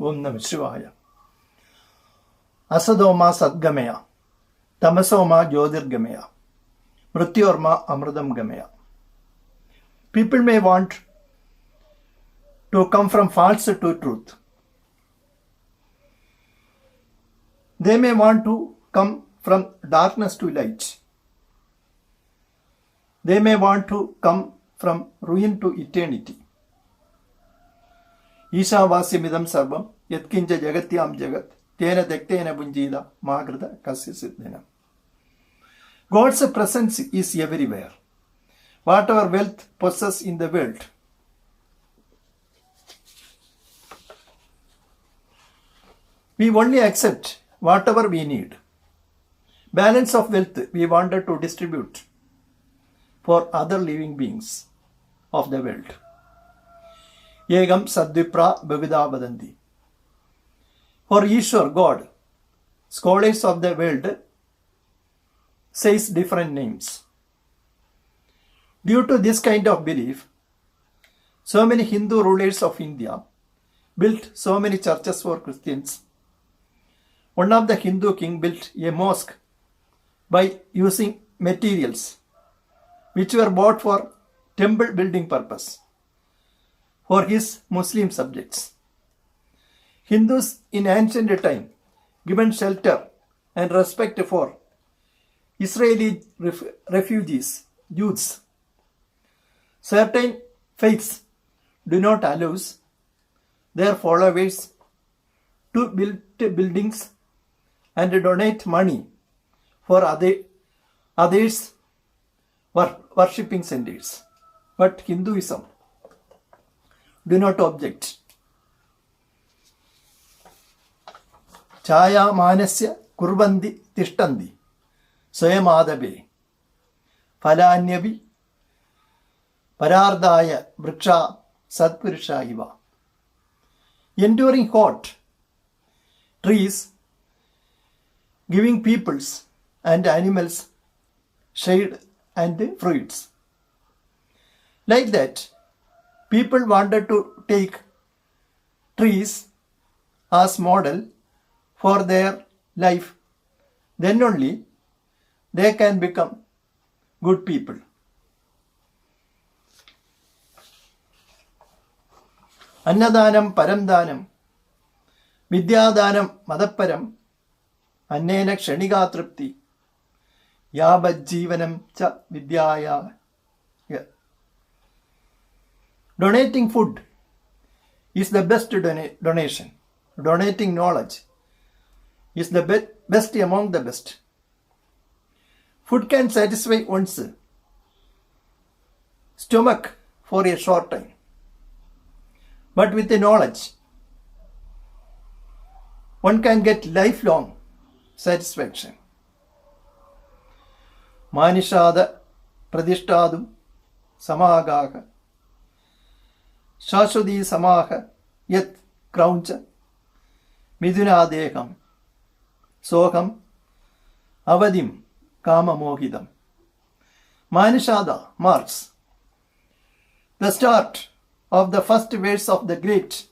Om Namah Shivaya. Asadoma Sadgamaya, Tamasoma Jyotirgamaya, Mrityorma Amridam Gamaya. People may want to come from false to truth. They may want to come from darkness to light. They may want to come from ruin to eternity. Ishavasya sarvam yatkinja jagatyam jagat tena dektena bunjila magrita kasya siddhina. God's presence is everywhere. Whatever wealth possess in the world, we only accept whatever we need. Balance of wealth we wanted to distribute for other living beings of the world. Yegam Sadvipra Bhavida Vadanti. For Ishwar, God, scholars of the world says different names. Due to this kind of belief, so many Hindu rulers of India built so many churches for Christians. One of the Hindu king built a mosque by using materials which were bought for temple building purpose for his Muslim subjects. Hindus in ancient time given shelter and respect for Israeli refugees, Jews. Certain faiths do not allow their followers to build buildings and donate money for others worshipping centers. But Hinduism do not object. Chaya manasya kurvandi tishtandi swayamadabe phalanyavi parardaya vriksha satpurusha iva. Enduring hot trees giving peoples and animals shade and fruits. Like that, people wanted to take trees as model for their life. Then only they can become good people. Annadanam paramdanam vidyadanam madaparam annena kshanika tripti yabajjivanam cha vidyaya. Donating food is the best donation. Donating knowledge is the best among the best. Food can satisfy one's stomach for a short time. But with the knowledge, one can get lifelong satisfaction. Manishada pradishtadum samagaha Shashwati samaha yat krauncha midunadekam soham avadim kama mohidam. Manishada marks the start of the first verse of the great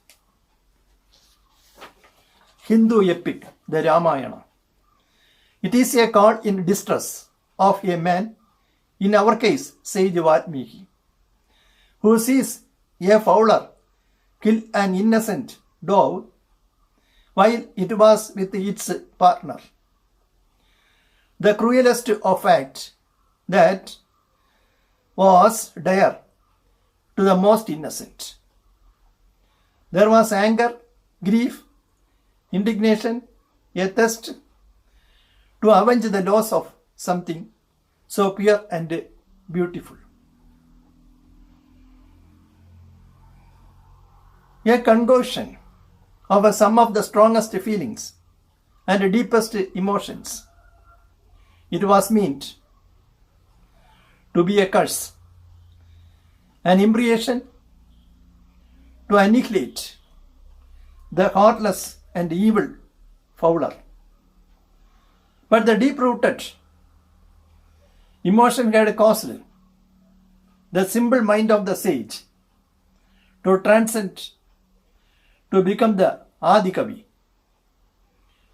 Hindu epic, the Ramayana. It is a call in distress of a man, in our case, Sage Valmiki, who sees a fowler kill an innocent dove while it was with its partner. The cruelest of acts that was dire to the most innocent. There was anger, grief, indignation, a thirst to avenge the loss of something so pure and beautiful. A concoction of some of the strongest feelings and deepest emotions. It was meant to be a curse, an imprecation to annihilate the heartless and evil fowler. But the deep-rooted emotion had caused the simple mind of the sage to transcend, to become the Adi Kavi,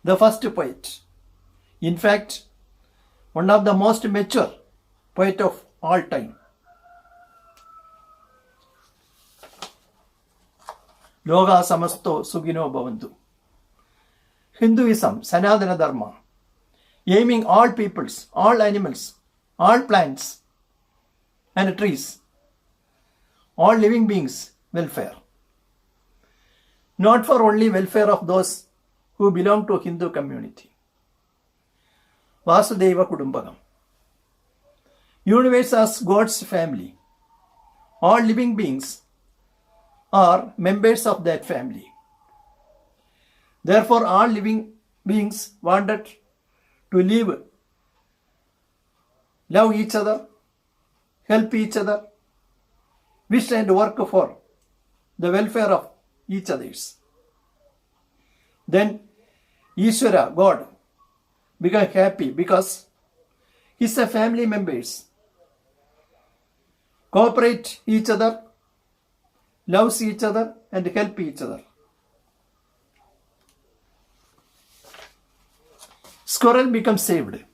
the first poet. In fact, one of the most mature poet of all time. Loga Samasto Sugino Bhavantu. Hinduism, Sanatana Dharma, aiming all peoples, all animals, all plants and trees, all living beings' welfare. Not for only welfare of those who belong to Hindu community. Vasudeva Kudumbagam. Universe as God's family. All living beings are members of that family. Therefore, all living beings wanted to live, love each other, help each other, wish and work for the welfare of each others. Then Ishvara, God, became happy because his family members cooperate each other, loves each other and help each other. Squirrel becomes saved.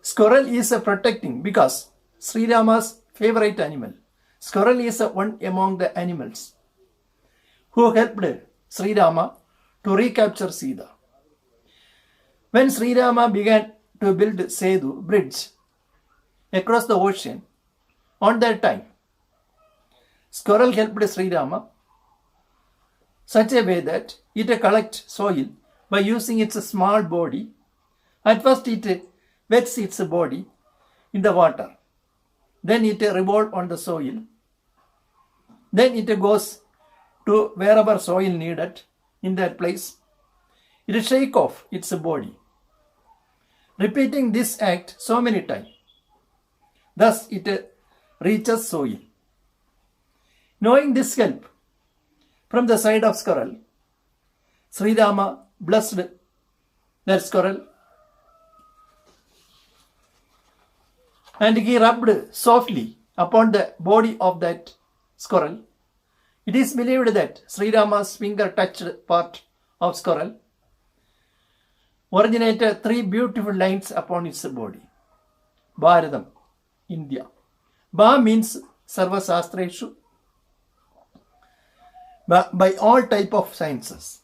Squirrel is protecting because Sri Rama's favorite animal. Squirrel is one among the animals who helped Sri Rama to recapture Sita. When Sri Rama began to build Sedu bridge across the ocean, on that time, squirrel helped Sri Rama such a way that it collects soil by using its small body. At first it wets its body in the water. Then it revolves on the soil. Then it goes to wherever soil needed in that place. It shakes off its body. Repeating this act so many times. Thus it reaches soil. Knowing this help from the side of squirrel, Sri Rama blessed that squirrel and he rubbed softly upon the body of that squirrel. It is believed that Sri Rama's finger touched part of squirrel originated 3 beautiful lines upon its body. Bharadam, India. Ba means Sarva Sastreshu, by all type of sciences.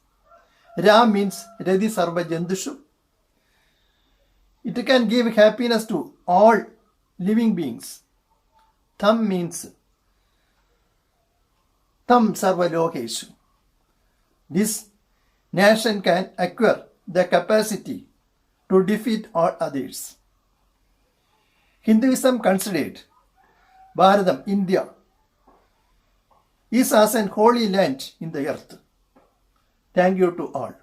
Ra means Redi Sarva Jandushu. It can give happiness to all living beings. Tham means Tam Sarva Lokeshu. This nation can acquire the capacity to defeat all others. Hinduism considered Bharadam, India, is as an holy land in the earth. Thank you to all.